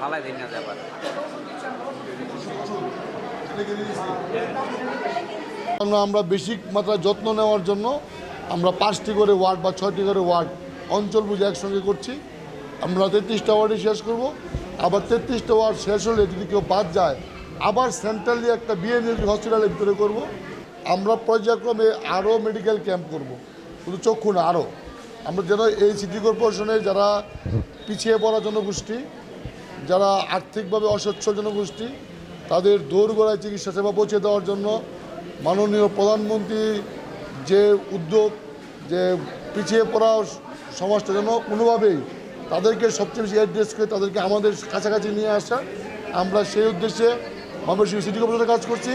ভালাই দিন না ব্যাপার আমরা বেশি মাত্রায় যত্ন নেওয়ার জন্য আমরা 5টি করে ওয়ার্ড বা 6টি করে ওয়ার্ড অঞ্চল বুঝে একসঙ্গে করছি। আমরা 33টা ওয়ার্ডে শেষ করব, আবার 33টা ওয়ার্ড শেষ হলে যদি কেউ বাদ যায় আবার সেন্ট্রালি একটা বিএমএলজি হসপিটালের ভিতরে করব। আমরা পর্যায়ক্রমে আরও মেডিকেল ক্যাম্প করব, শুধু চক্ষু না আরও। আমরা যেন এই সিটি কর্পোরেশনে যারা পিছিয়ে পড়া জনগোষ্ঠী, যারা আর্থিকভাবে অসচ্ছল জনগোষ্ঠী, তাদের দৌড়গোড়ায় চিকিৎসা সেবা পৌঁছে দেওয়ার জন্য মাননীয় প্রধানমন্ত্রী যে উদ্যোগ, যে পিছিয়ে পড়া সমাজটা যেন কোনোভাবেই তাদেরকে সবচেয়ে বেশি অ্যাড্রেস করে তাদেরকে আমাদের কাছাকাছি নিয়ে আসা, আমরা সেই উদ্দেশ্যে ময়মনসিংহ সিটি কর্পোরেশনে কাজ করছি।